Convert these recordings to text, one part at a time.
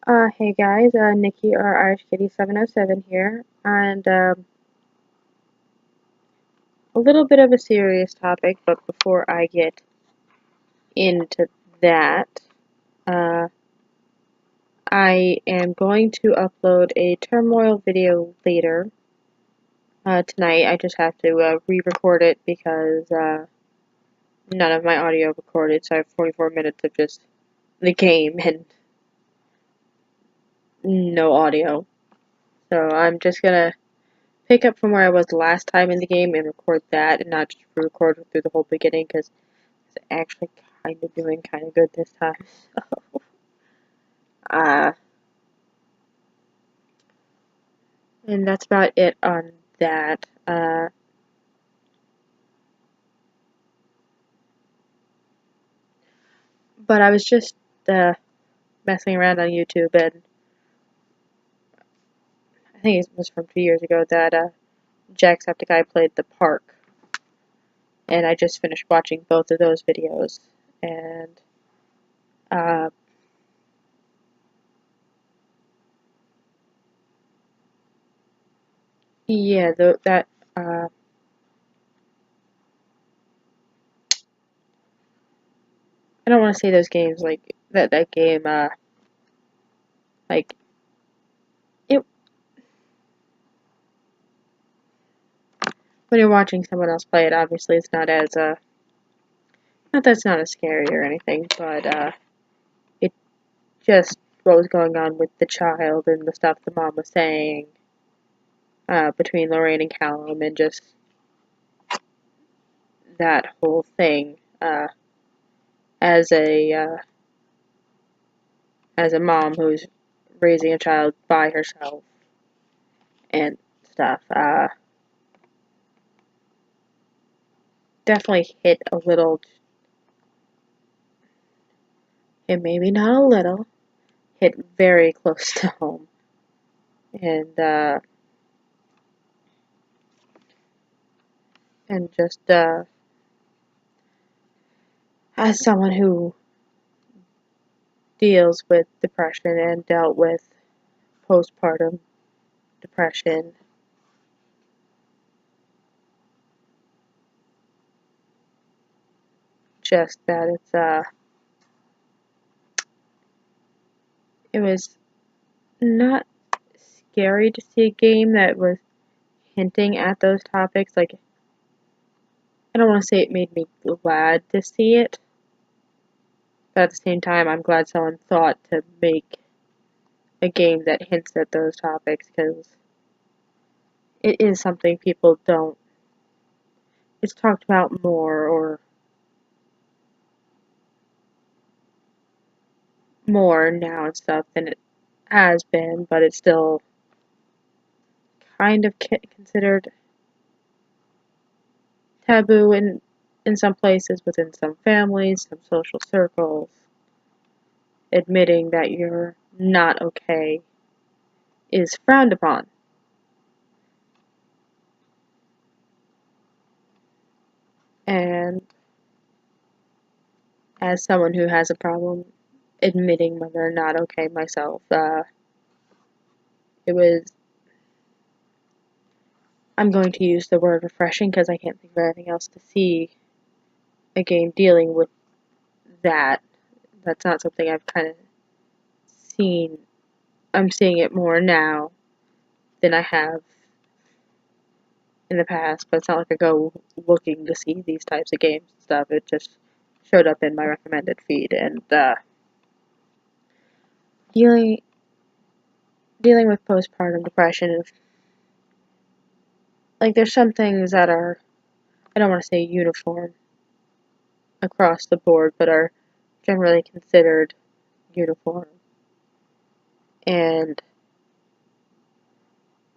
Hey guys, Nikki or Irish Kitty 707 here, and a little bit of a serious topic, but before I get into that, uh, I am going to upload a turmoil video later tonight. I just have to re-record it because none of my audio recorded, so I have 44 minutes of just the game and no audio. So I'm just gonna pick up from where I was last time in the game and record that and not just record through the whole beginning because it's actually kind of doing kind of good this time. Uh, and that's about it on that. But I was just uh, messing around on YouTube and I think it was from 2 years ago that Jacksepticeye played The Park. And I just finished watching both of those videos. And uh, yeah, that I don't want to say those games like that game like it when you're watching someone else play it. Obviously, it's not as not that it's not as scary or anything, but it just what was going on with the child and the stuff the mom was saying between Lorraine and Callum and just that whole thing as a uh, as a mom who's raising a child by herself and stuff. Definitely hit a little, and maybe not a little, hit very close to home. And just as someone who deals with depression and dealt with postpartum depression, just that it was not scary to see a game that was hinting at those topics. Like, I don't want to say it made me glad to see it, but at the same time, I'm glad someone thought to make a game that hints at those topics because it is something people don't. It's talked about more now and stuff than it has been, but it's still kind of considered taboo in some places, within some families, some social circles. Admitting that you're not okay is frowned upon. And as someone who has a problem admitting when they're not okay myself, it was, I'm going to use the word refreshing because I can't think of anything else to see a game dealing with that. That's not something I've kind of seen. I'm seeing it more now than I have in the past, but it's not like I go looking to see these types of games and stuff. It just showed up in my recommended feed, and dealing dealing with postpartum depression is like there's some things that are, I don't want to say uniform across the board, but are generally considered uniform. And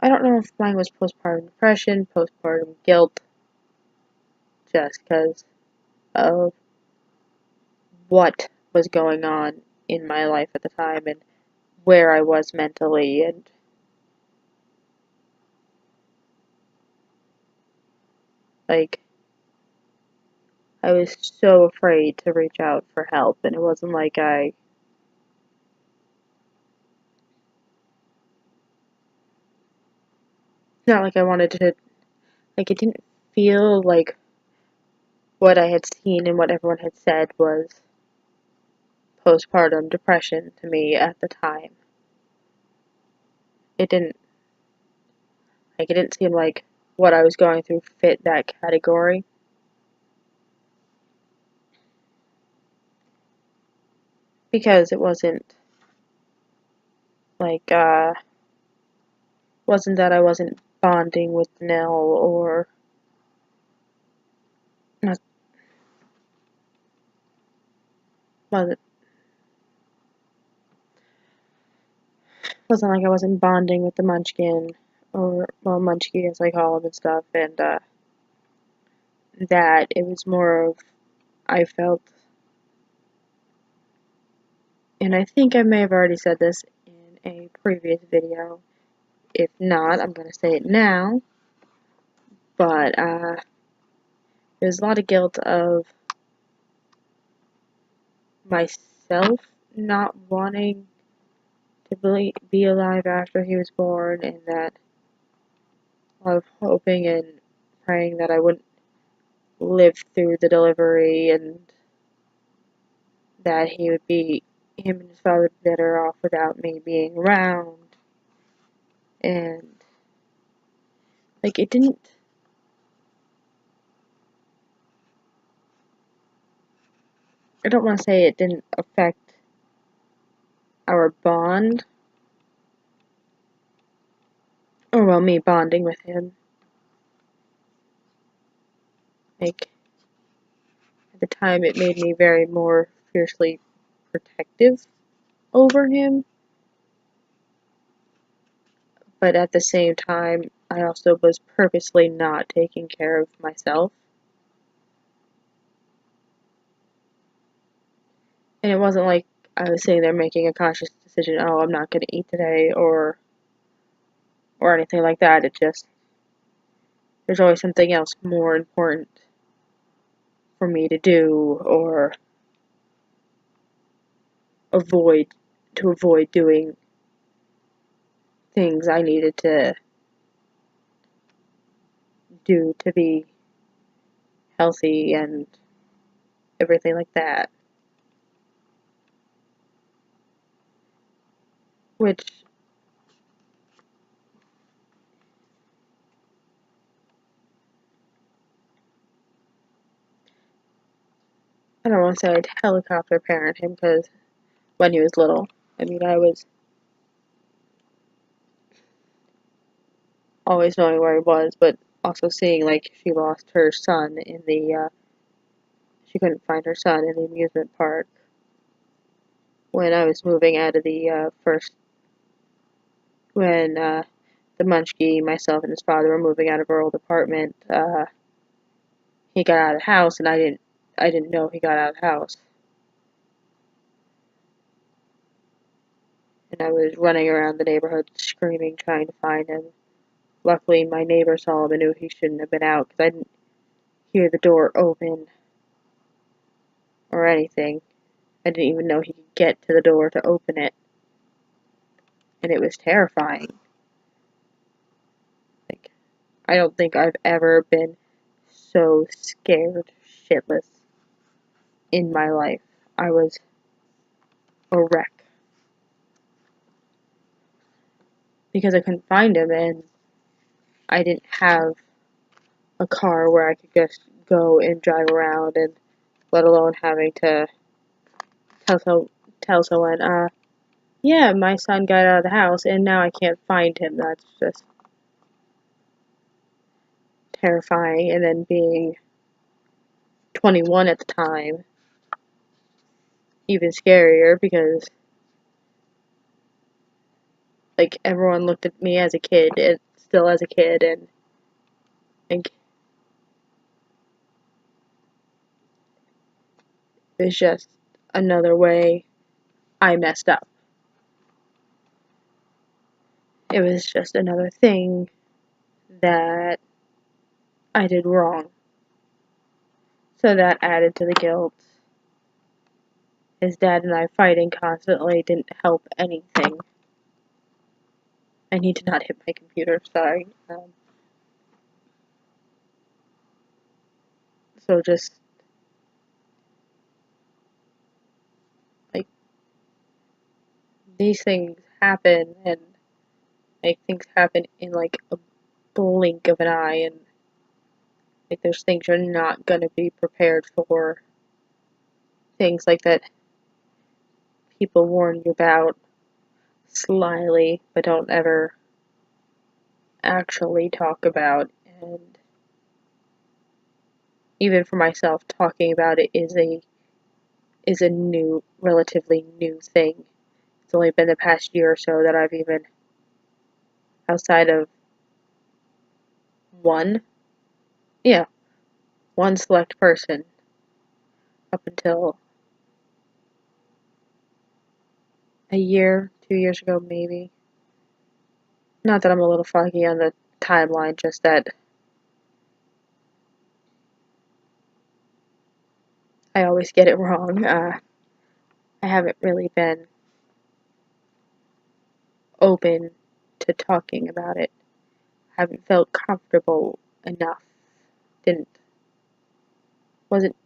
I don't know if mine was postpartum depression, postpartum guilt, just because of what was going on in my life at the time and where I was mentally, and like I was so afraid to reach out for help, and it wasn't like not like I wanted to, like, it didn't feel like what I had seen and what everyone had said was postpartum depression to me at the time. It didn't, like, it didn't seem like what I was going through fit that category. Because it wasn't, like, wasn't that I wasn't bonding with Nell, or not, wasn't like I wasn't bonding with the Munchkin, or, well, Munchkie as I call him and stuff, and, that it was more of, I felt, and I think I may have already said this in a previous video. If not, I'm gonna say it now, but, there's a lot of guilt of myself not wanting to be alive after he was born, and that of hoping and praying that I wouldn't live through the delivery, and that him and his father would be better off without me being around. And, like, it didn't, I don't want to say it didn't affect our bond, or, well, me bonding with him. Like, at the time, it made me very more fiercely protective over him, but at the same time, I also was purposely not taking care of myself. And it wasn't like I was sitting there making a conscious decision, oh, I'm not going to eat today, or anything like that. It just, there's always something else more important for me to do, or avoid doing things I needed to do to be healthy and everything like that. Which, I don't want to say I'd helicopter parent him, because when he was little, I mean, I was always knowing where he was, but also seeing, like, she lost her son in the, she couldn't find her son in the amusement park when I was moving out of the, when, the Munchkie, myself, and his father were moving out of our old apartment. He got out of the house, and I didn't know he got out of the house. And I was running around the neighborhood screaming, trying to find him. Luckily, my neighbor saw him and knew he shouldn't have been out, because I didn't hear the door open or anything. I didn't even know he could get to the door to open it. And it was terrifying. Like, I don't think I've ever been so scared shitless in my life. I was a wreck. Because I couldn't find him, and I didn't have a car where I could just go and drive around, and let alone having to tell someone, yeah, my son got out of the house and now I can't find him. That's just terrifying. And then being 21 at the time, even scarier, because, like, everyone looked at me as a kid, and still as a kid, and like, it was just another way I messed up. It was just another thing that I did wrong. So that added to the guilt. His dad and I fighting constantly didn't help anything. I need to not hit my computer, sorry. So just, like, these things happen, and, like, things happen in, like, a blink of an eye, and, like, there's things you're not gonna be prepared for. Things like that people warn you about slyly, but don't ever actually talk about. And even for myself, talking about it is a new, relatively new thing. It's only been the past year or so that I've even, outside of one, yeah, one select person, up until a year, 2 years ago maybe. Not that I'm a little foggy on the timeline, just that I always get it wrong. I haven't really been open to talking about it. Haven't felt comfortable enough. Didn't, wasn't,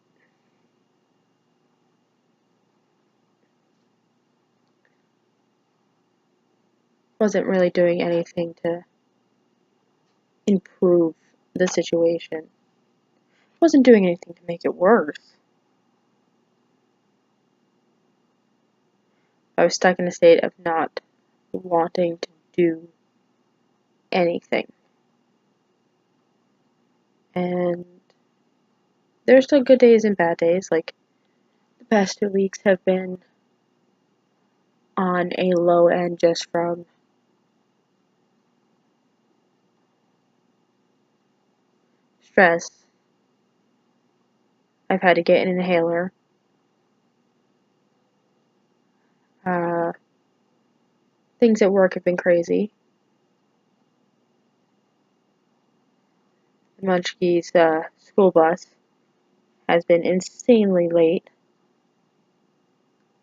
wasn't really doing anything to improve the situation. Wasn't doing anything to make it worse. I was stuck in a state of not wanting to do anything. And there's still good days and bad days. Like, the past 2 weeks have been on a low end just from stress. I've had to get an inhaler. Uh, Things at work have been crazy. The Munchkie's school bus has been insanely late.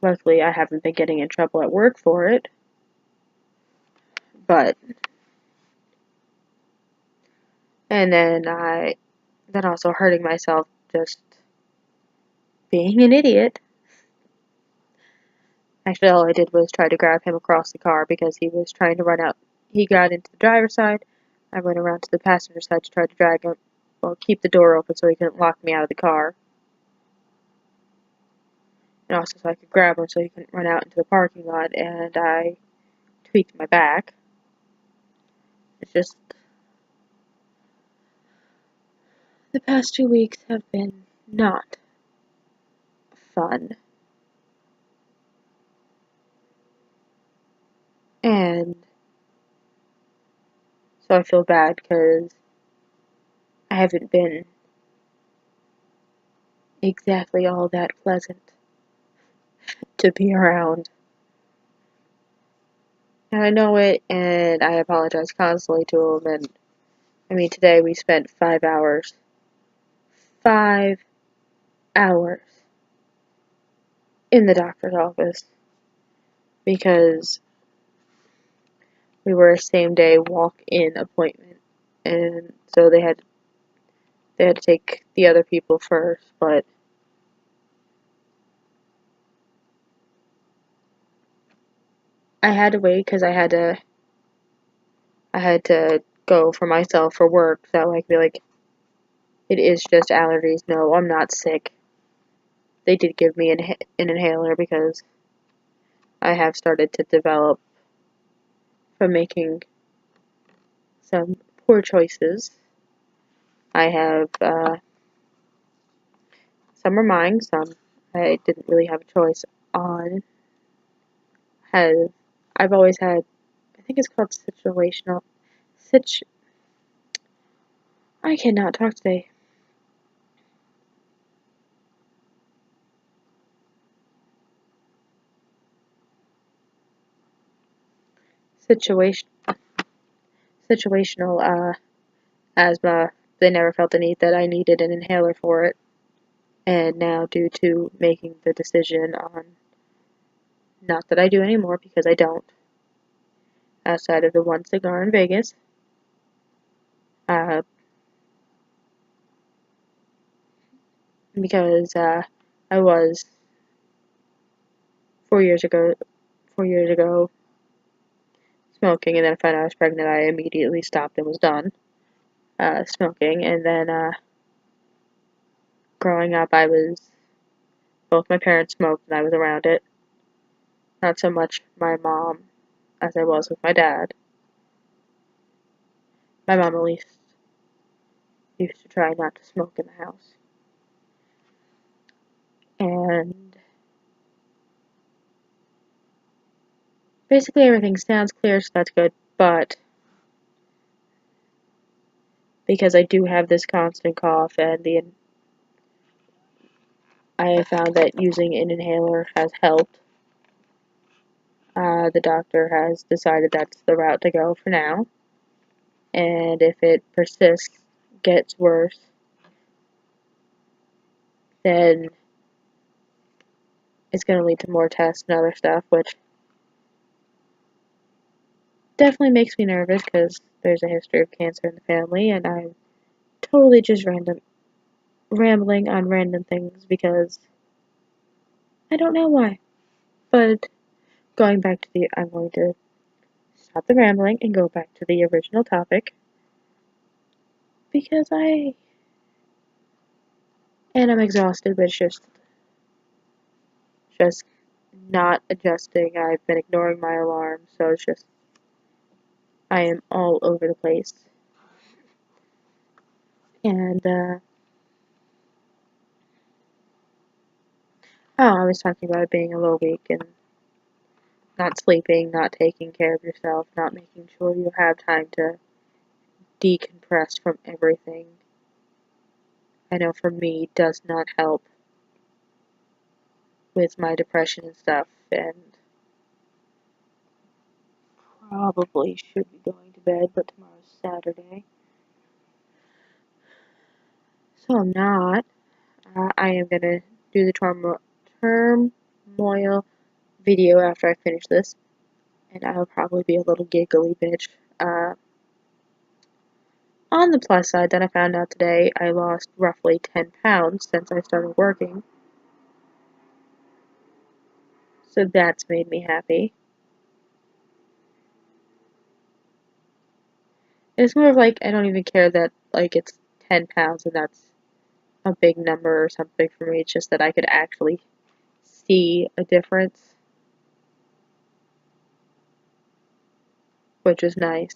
Luckily, I haven't been getting in trouble at work for it. But, and then also hurting myself just being an idiot. Actually, all I did was try to grab him across the car because he was trying to run out. He got into the driver's side. I went around to the passenger side to try to drag him, well, keep the door open so he couldn't lock me out of the car. And also so I could grab him so he couldn't run out into the parking lot, and I tweaked my back. It's just, the past 2 weeks have been not fun. And so I feel bad because I haven't been exactly all that pleasant to be around. And I know it, and I apologize constantly to him. And I mean, today we spent 5 hours. 5 hours in the doctor's office because we were a same day walk-in appointment, and so they had to take the other people first. But I had to wait because I had to go for myself for work, so I could be like, it is just allergies. No, I'm not sick. They did give me an inhaler because I have started to develop from making some poor choices. I have, some are mine, some I didn't really have a choice on. I've always had, I think it's called I cannot talk today. Situation, Situational, asthma. They never felt the need that I needed an inhaler for it. And now, due to making the decision on, not that I do anymore because I don't, outside of the one cigar in Vegas, uh, because I was 4 years ago, 4 years ago smoking, and then I found out I was pregnant. I immediately stopped and was done smoking, and then growing up, both my parents smoked, and I was around it. Not so much my mom as I was with my dad. My mom at least used to try not to smoke in the house. And basically everything sounds clear, so that's good, but because I do have this constant cough and I have found that using an inhaler has helped. The doctor has decided that's the route to go for now, and if it persists, gets worse, then it's going to lead to more tests and other stuff, which definitely makes me nervous because there's a history of cancer in the family, and I'm totally just rambling on random things because I don't know why. But I'm going to stop the rambling and go back to the original topic because I'm exhausted, but it's just not adjusting. I've been ignoring my alarm, so it's just, I am all over the place. And, I was talking about it being a little weak and not sleeping, not taking care of yourself, not making sure you have time to decompress from everything. I know for me, does not help with my depression and stuff, and probably should be going to bed, but tomorrow's Saturday. So I'm not. I am gonna do the turmoil video after I finish this, and I'll probably be a little giggly bitch. On the plus side, then I found out today I lost roughly 10 pounds since I started working, so that's made me happy. It's more of like, I don't even care that, like, it's 10 pounds and that's a big number or something for me. It's just that I could actually see a difference, which is nice.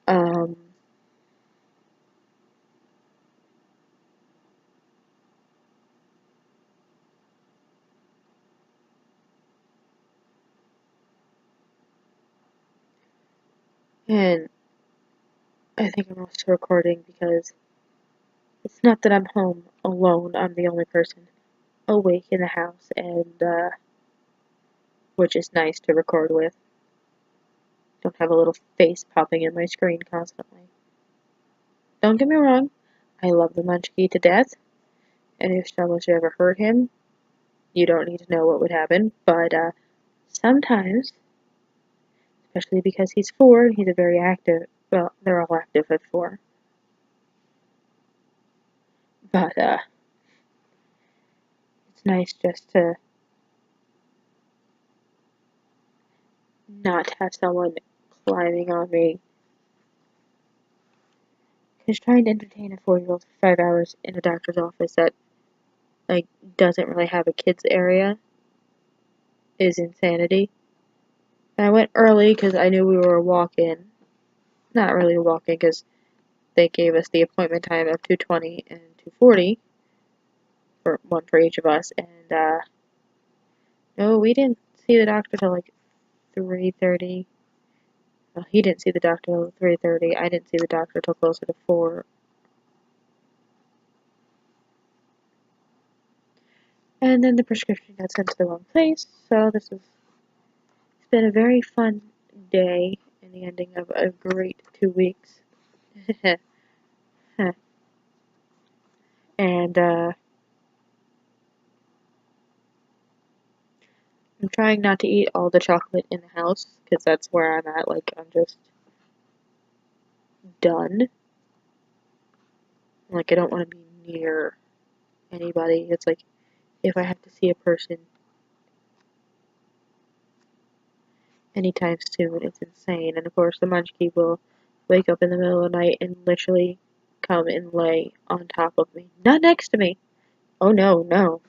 Um, and I think I'm also recording because it's not that I'm home alone. I'm the only person awake in the house, and which is nice to record with. Don't have a little face popping in my screen constantly. Don't get me wrong, I love the Munchkie to death, and if someone should ever hurt him, you don't need to know what would happen, but sometimes, especially because he's 4 and he's a very active, well, they're all active at 4, but it's nice just to not have someone climbing on me. Because trying to entertain a 4-year-old for 5 hours in a doctor's office that, like, doesn't really have a kids area is insanity. And I went early because I knew we were a walk-in. Not really a walk-in because they gave us the appointment time of 2:20 and 2:40 for one for each of us, and no, we didn't see the doctor till like 3:30. Well, he didn't see the doctor till 3:30. I didn't see the doctor till closer to 4. And then the prescription got sent to the wrong place, so it's been a very fun day and the ending of a great 2 weeks. And I'm trying not to eat all the chocolate in the house because that's where I'm at. Like, I'm just done. Like, I don't want to be near anybody. It's like, if I have to see a person anytime soon, it's insane. And of course, the Munchkie will wake up in the middle of the night and literally come and lay on top of me. Not next to me. Oh no, no.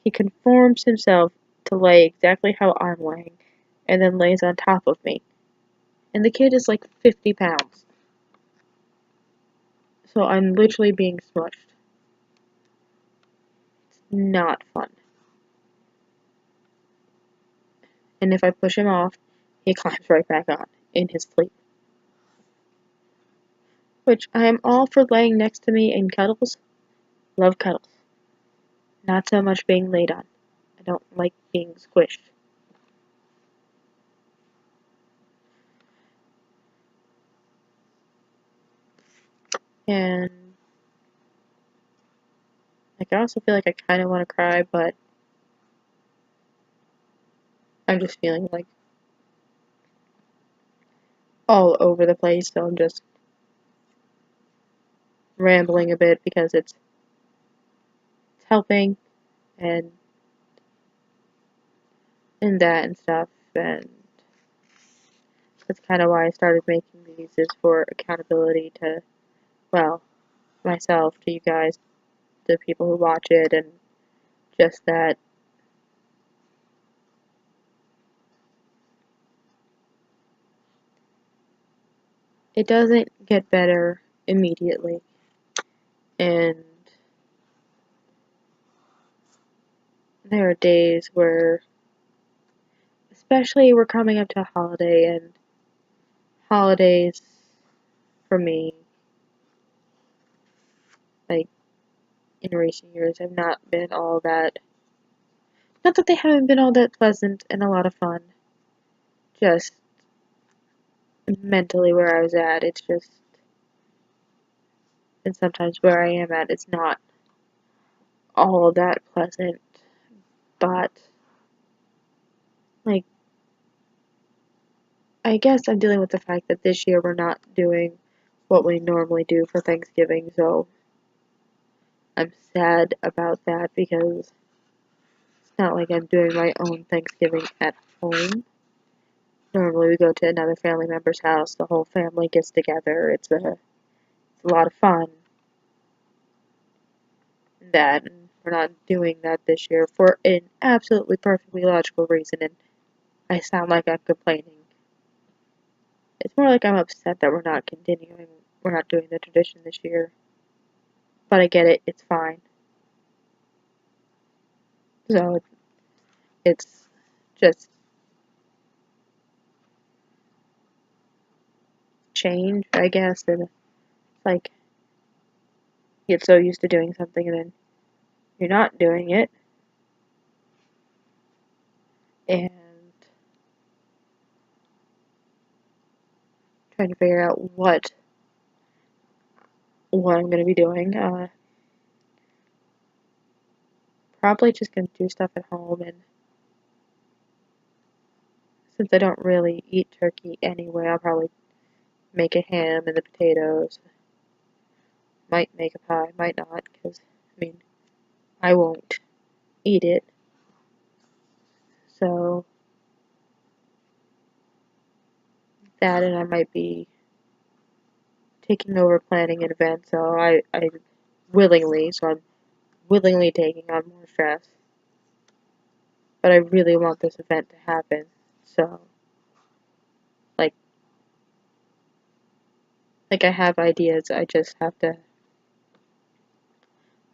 He conforms himself to lay exactly how I'm laying, and then lays on top of me. And the kid is like 50 pounds. So I'm literally being smushed. It's not fun. And if I push him off, he climbs right back on in his sleep. Which I am all for laying next to me in cuddles. Love cuddles. Not so much being laid on. I don't like being squished. And like I also feel like I kind of want to cry, but I'm just feeling like all over the place, so I'm just rambling a bit because it's helping and that and stuff, and that's kind of why I started making these, is for accountability to, well, myself, to you guys, the people who watch it, and just that it doesn't get better immediately, and there are days where, especially we're coming up to a holiday, and holidays for me, like in recent years, have not been all that, not that they haven't been all that pleasant and a lot of fun, just mentally where I was at, it's just, and sometimes where I am at, it's not all that pleasant, but, like, I guess I'm dealing with the fact that this year we're not doing what we normally do for Thanksgiving, so I'm sad about that because it's not like I'm doing my own Thanksgiving at home. Normally we go to another family member's house, the whole family gets together, it's a lot of fun. And we're not doing that this year for an absolutely perfectly logical reason, and I sound like I'm complaining. It's more like I'm upset that we're not doing the tradition this year. But I get it, it's fine. So it's just change, I guess, and like you get so used to doing something and then you're not doing it, and trying to figure out what I'm gonna be doing. Probably just gonna do stuff at home, and since I don't really eat turkey anyway, I'll probably make a ham and the potatoes. Might make a pie, might not, because I mean I won't eat it. So that, and I might be taking over planning an event, so I willingly, so I'm willingly taking on more stress. But I really want this event to happen, so like I have ideas, I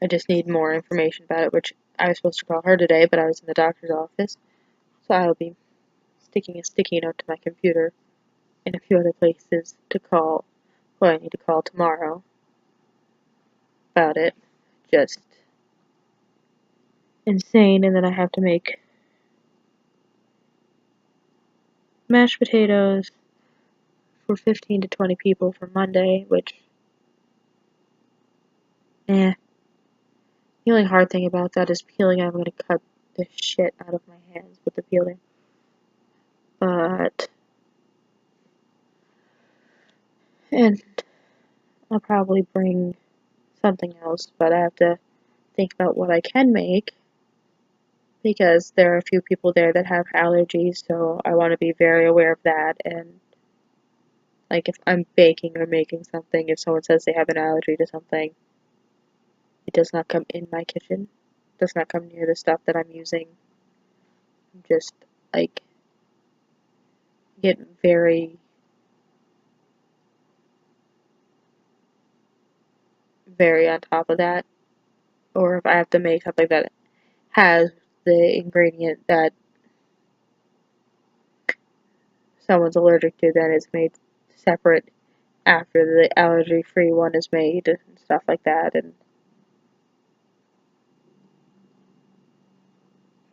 just need more information about it, which I was supposed to call her today, but I was in the doctor's office, so I'll be sticking a sticky note to my computer and a few other places to call who I need to call tomorrow about it. Just insane, and then I have to make mashed potatoes for 15 to 20 people for Monday, which, eh. The only hard thing about that is peeling. I'm gonna cut the shit out of my hands with the peeling. But, and I'll probably bring something else, but I have to think about what I can make, because there are a few people there that have allergies, so I want to be very aware of that. And like if I'm baking or making something, if someone says they have an allergy to something, it does not come in my kitchen, it does not come near the stuff that I'm using. I'm just like get very, very on top of that. Or if I have to make something that has the ingredient that someone's allergic to, then it's made separate after the allergy-free one is made and stuff like that. And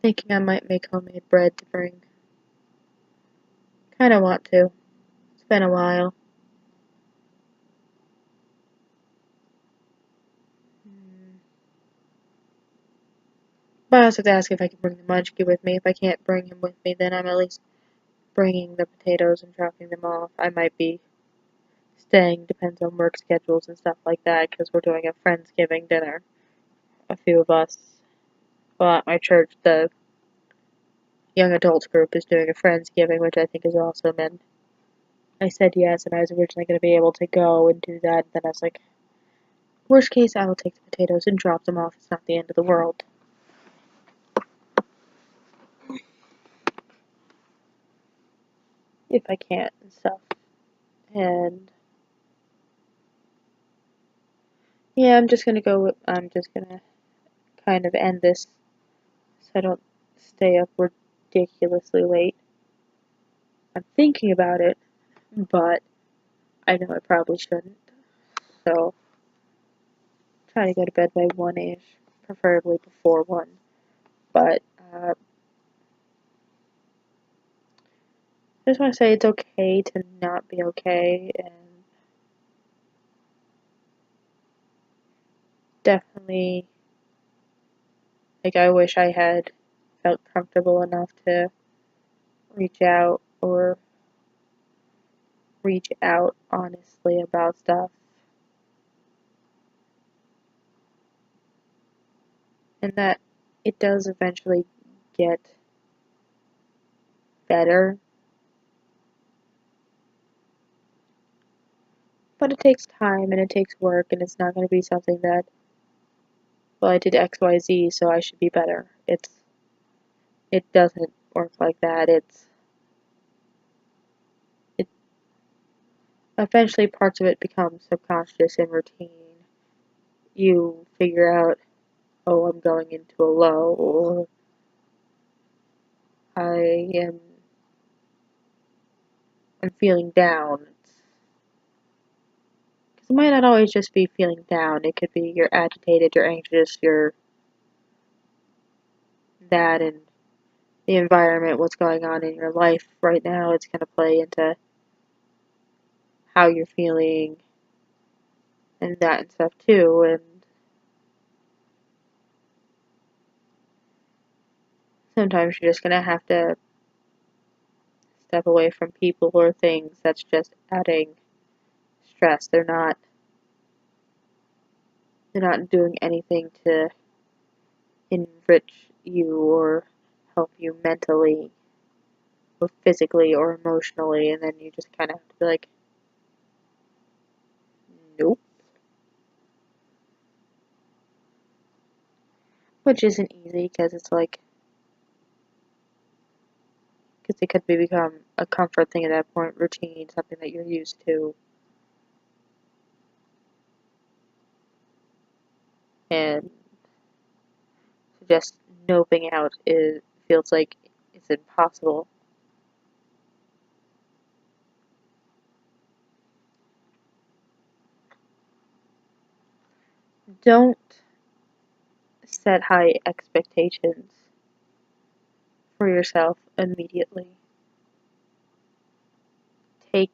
thinking I might make homemade bread to bring. Kinda want to. It's been a while. But I also have to ask if I can bring the munchkin with me. If I can't bring him with me, then I'm at least bringing the potatoes and dropping them off. I might be staying, depends on work schedules and stuff like that, because we're doing a Friendsgiving dinner. A few of us, well, at my church, the young adults group is doing a Friendsgiving, which I think is awesome, and I said yes, and I was originally going to be able to go and do that, and then I was like, worst case, I will take the potatoes and drop them off. It's not the end of the world. If I can't and stuff. And yeah, I'm just gonna kind of end this so I don't stay up ridiculously late. I'm thinking about it, but I know I probably shouldn't. So, try to go to bed by 1-ish, preferably before 1. But, I just want to say it's okay to not be okay, and definitely, like, I wish I had felt comfortable enough to reach out or reach out honestly about stuff. And that it does eventually get better, but it takes time and it takes work, and it's not going to be something that, well, I did XYZ, so I should be better. It doesn't work like that. It eventually parts of it become subconscious and routine. You figure out, oh, I'm going into a low, or I am I'm feeling down. Because it might not always just be feeling down. It could be you're agitated, you're anxious, you're that, and the environment, what's going on in your life right now, it's going to play into how you're feeling and that and stuff too. And sometimes you're just going to have to step away from people or things that's just adding stress. They're not doing anything to enrich you or help you mentally or physically or emotionally, and then you just kind of have to be like, nope. Which isn't easy because it's like, because it could become a comfort thing at that point, routine, something that you're used to. And just noping out feels like it's impossible. Don't set high expectations for yourself immediately. Take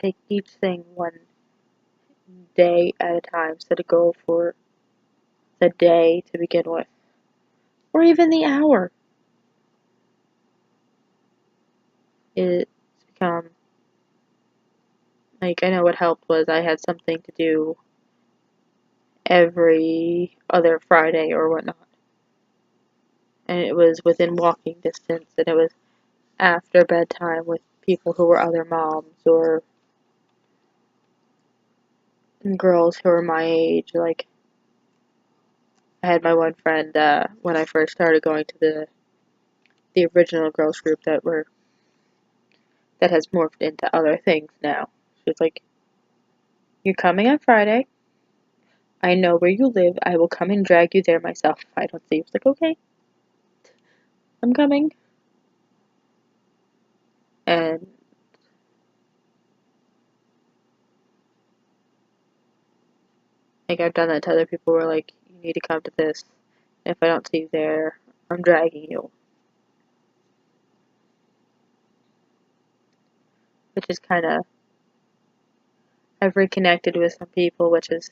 take each thing one day at a time. Set a goal for the day to begin with, or even the hour. It's become like, I know what helped was I had something to do every other Friday or whatnot. And it was within walking distance, and it was after bedtime with people who were other moms or girls who were my age. Like, I had my one friend when I first started going to the original girls group that has morphed into other things now. She was like, "You're coming on Friday. I know where you live. I will come and drag you there myself if I don't see you." I was like, "Okay, I'm coming." And like, I've done that to other people where like, you need to come to this. And if I don't see you there, I'm dragging you. Which is kind of, I've reconnected with some people, which has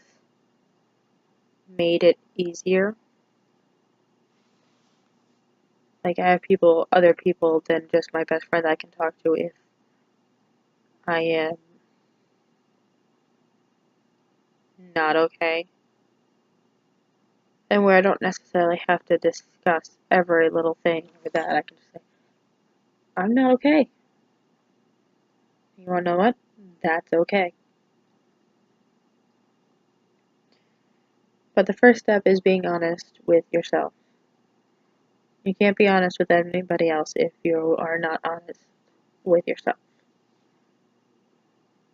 made it easier. Like, I have other people than just my best friend that I can talk to if I am not okay. And where I don't necessarily have to discuss every little thing or that. I can just say, I'm not okay. You wanna know what? That's okay. But the first step is being honest with yourself. You can't be honest with anybody else if you are not honest with yourself.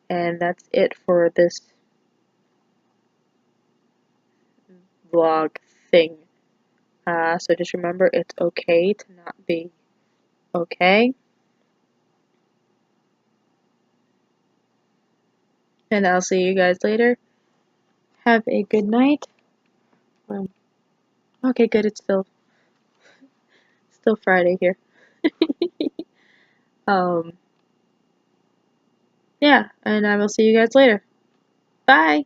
And that's it for this vlog thing. So just remember, it's okay to not be okay. And I'll see you guys later. Have a good night. Okay, good. It's still Friday here. um, yeah, and I will see you guys later. Bye.